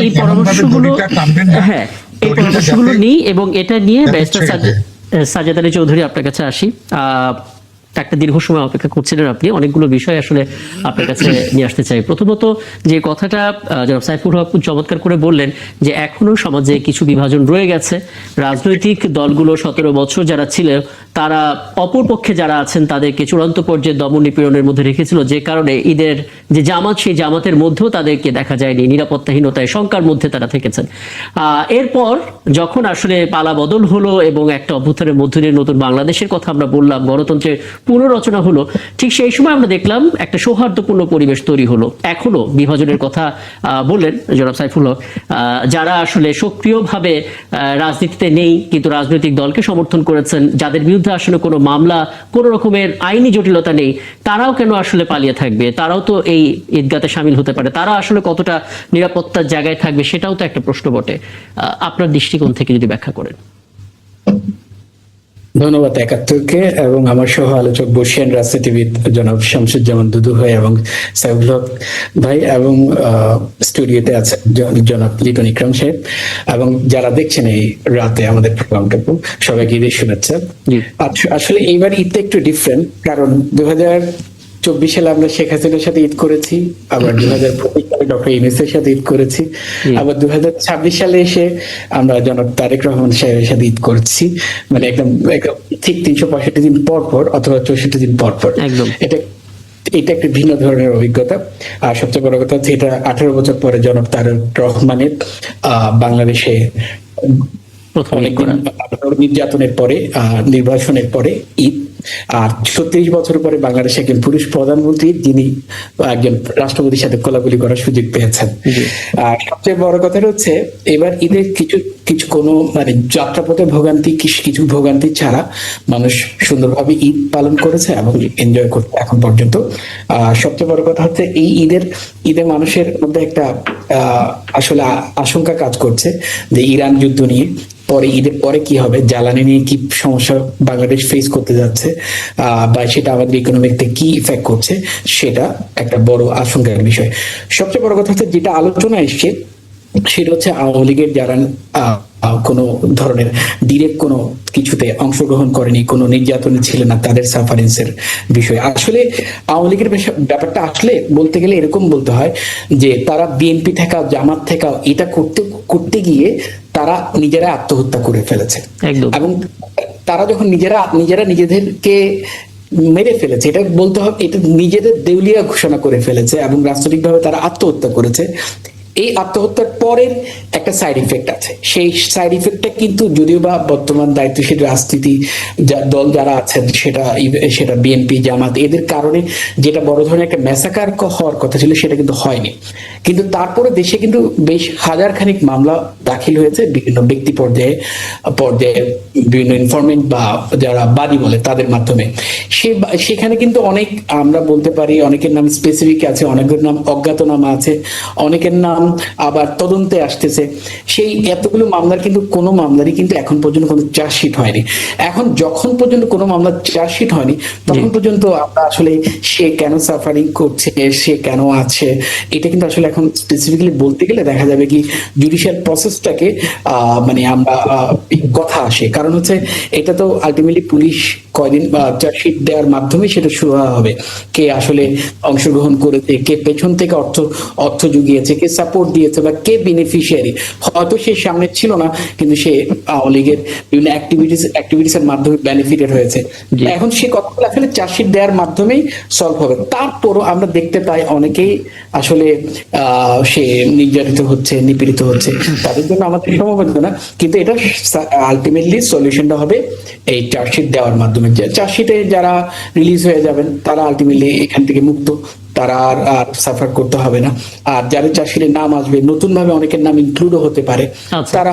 এই পরামর্শগুলো, হ্যাঁ এই পরামর্শগুলো নিই এবং এটা নিয়ে ব্যারিস্টার সাজ্জাদ আলী চৌধুরী আপনার কাছে আসি। একটা দীর্ঘ সময় অপেক্ষা করছিলেন আপনি, অনেকগুলো বিষয় আসলে আপনার কাছে নিয়ে আসতে চাই। প্রথমত যে কথাটা জনাব সাইফুল হক চমৎকার করে বললেন যে এখনো সমাজে কিছু বিভাজন রয়ে গেছে। রাজনৈতিক দলগুলো 17 বছর যারা ছিল তারা অপর পক্ষে যারা আছেন তাদেরকে চূড়ান্ত পর্যায়ে দমন নিপীড়নের মধ্যে রেখেছিল, যে কারণে ঈদের যে জামাত সেই জামাতের মধ্যেও তাদেরকে দেখা যায়নি, নিরাপত্তাহীনতায় শঙ্কার মধ্যে তারা থেকেছেন। এরপর যখন আসলে পালা বদল হলো এবং একটা অভ্যুত্থানের মধ্য দিয়ে নতুন বাংলাদেশের কথা আমরা বললাম, গণতন্ত্রের পুনর্রচনা হলো, ঠিক সেই সময় আমরা দেখলাম একটা সৌহার্দ্যপূর্ণ পরিবেশ তৈরি হলো। এখনো বিভাজনের কথা বললেন জনাব সাইফুল হক, যারা আসলে সক্রিয়ভাবে রাজনীতিতে নেই কিন্তু রাজনৈতিক দলকে সমর্থন করেছেন, যাদের বিরুদ্ধে আসলে কোনো মামলা, কোনো রকমের আইনি জটিলতা নেই, তারাও কেন আসলে পালিয়ে থাকবে? তারাও তো এই ঈদগাতে সামিল হতে পারে। তারা আসলে কতটা নিরাপত্তার জায়গায় থাকবে সেটাও তো একটা প্রশ্ন বটে। আপনার দৃষ্টিকোণ থেকে যদি ব্যাখ্যা করেন। ধন্যবাদ একাত্তরকে এবং আমার সহ আলোচক বর্ষিয়ান রাজনীতিবিদ জনাব শামসুজ্জামান দুদু ভাই এবং সাইফুল হক ভাই এবং স্টুডিওতে আছে জনাব লিটন ইকরাম সাহেব এবং যারা দেখছেন এই রাতে আমাদের প্রোগ্রামটুকু, সবাইকে ঈদের শুভেচ্ছা। আসলে এইবার ঈদটা একটু ডিফারেন্ট, কারণ 2024 সালে আমরা শেখ হাসিনার সাথে ঈদ করেছি, আবার 2025 সালে ডক্টর ইউনূসের সাথে ঈদ করেছি, আবার 2026 সালে এসে আমরা জনাব তারেক রহমান সাহেবের সাথে ঈদ করছি। মানে একদম ঠিক 365 দিন পর পর অথবা 64 দিন পর পর। এটা একটা ভিন্ন ধরনের অভিজ্ঞতা। আর সবচেয়ে বড় কথা হচ্ছে এটা 18 বছর পরে জনাব তারেক রহমানের বাংলাদেশে নির্যাতনের পরে, নির্বাসনের পরে ঈদ, আর 36 বছর পরে বাংলাদেশে একজন পুরুষ প্রধানমন্ত্রী যিনি একজন রাষ্ট্রপতির সাথে কোলাকুলি করার সুযোগ পেয়েছেন। আর সবচেয়ে বড় কথাটা হচ্ছে এবার ঈদের কিছু কোনো মানে যাত্রাপথে ভোগান্তি, কিছু ভোগান্তি ছাড়া মানুষ সুন্দরভাবে ঈদ পালন করেছে এবং এনজয় করছে এখন পর্যন্ত। সবচেয়ে বড় কথা হচ্ছে এই ঈদে মানুষের মধ্যে একটা আসলে আশঙ্কা কাজ করছে যে ইরান যুদ্ধ নিয়ে পরে, ঈদের পরে কি হবে, জ্বালানি নিয়ে কি সমস্যা বাংলাদেশ ফেস করতে যাচ্ছে, বা সেটা আমাদের ইকোনমিতে কি ইফেক্ট করছে, সেটা একটা বড় আশঙ্কার বিষয়। সবচেয়ে বড় কথা হচ্ছে যেটা আলোচনা এসছে সেটা হচ্ছে আওয়ামী লীগের যারা কোনো ধরনের ডিরেক্ট কোনো কিছুতে অংশগ্রহণ করেনি, কোনো নির্যাতনে ছিল না, তাদের সাফারেন্সের বিষয়। আসলে আওয়ামী লীগের ব্যাপারটা আসলে বলতে গেলে এরকম বলতে হয় যে তারা বিএনপি থেকে জামাত থেকে এটা করতে গিয়ে তারা নিজেরা আত্মহত্যা করে ফেলেছে এবং তারা যখন নিজেরা নিজেদেরকে মেরে ফেলেছে, এটা বলতে হবে এটা নিজেদের দেউলিয়া ঘোষণা করে ফেলেছে এবং রাজনৈতিকভাবে তারা আত্মহত্যা করেছে। এই আত্মহত্যার পরের একটা সাইড ইফেক্ট আছে। সেই সাইড ইফেক্টটা কিন্তু যদিও বা বর্তমান দায়িত্বশীল রাজনীতি দল যারা আছেন, সেটা বিএনপি জামাত, এদের কারণে যেটা বড় ধরনের একটা ম্যাসাকার হওয়ার কথা ছিল সেটা কিন্তু হয়নি। কিন্তু তারপরে দেশে কিন্তু বেশ হাজার খানিক মামলা দাখিল হয়েছে বিভিন্ন ব্যক্তি পর্যায়ে বিভিন্ন ইনফরমেন্ট বা যারা বাদী বলে তাদের মাধ্যমে। সেখানে কিন্তু অনেক, আমরা বলতে পারি অনেকের নাম স্পেসিফিক আছে, অনেকের নাম অজ্ঞাতনামা আছে, অনেকের নাম আবার তদন্তে আসতেছে। সেই এতগুলো মামলার কিন্তু কোনো মামলারই কিন্তু এখন পর্যন্ত কোনো চার্জশিট হয়নি। এখন যখন পর্যন্ত কোনো মামলার চার্জশিট হয়নি তখন পর্যন্ত আমরা আসলে সে কেন সাফারিং করছে, সে কেন আছে, এটা কিন্তু আসলে এখন স্পেসিফিক্যালি বলতে গেলে দেখা যাবে কি জুডিশিয়াল প্রসেসটাকে মানে আমরা কথা আসে। কারণ হচ্ছে এটা তো আলটিমেটলি পুলিশ কয়দিন বা চার্জশিট দেওয়ার মাধ্যমে সেটা শুরু হবে, কে আসলে অংশগ্রহণ করেছে, কে পেছন থেকে অর্থ জুগিয়েছে, কে সাপোর্ট দিয়েছে বা কে বেনিফিশিয়ারি। হয়তো সে সামনে ছিল না কিন্তু সে আওয়ামী লীগের বিভিন্ন অ্যাক্টিভিটিস এর মাধ্যমে বেনিফিটেড হয়েছে। এখন সে কথাগুলো আসলে চার্জশিট দেওয়ার মাধ্যমেই সলভ হবে। তারপরও আমরা দেখতে পাই অনেকেই আসলে সে নির্যাতিত হচ্ছে, নিপীড়িত হচ্ছে, তাদের জন্য আমাদের সমবেদনা। কিন্তু এটা আলটিমেটলি সলিউশনটা হবে এই চার্জশিট দেওয়ার মাধ্যমে। চার্জশিটে যারা রিলিজ হয়ে যাবেন তারা আলটিমেটলি এখান থেকে মুক্ত, তারা আর সাফার করতে হবে না। আর যাদের চার্জশিটের নাম আসবে, নতুন ভাবে অনেকের নাম ইনক্লুডও হতে পারে, তারা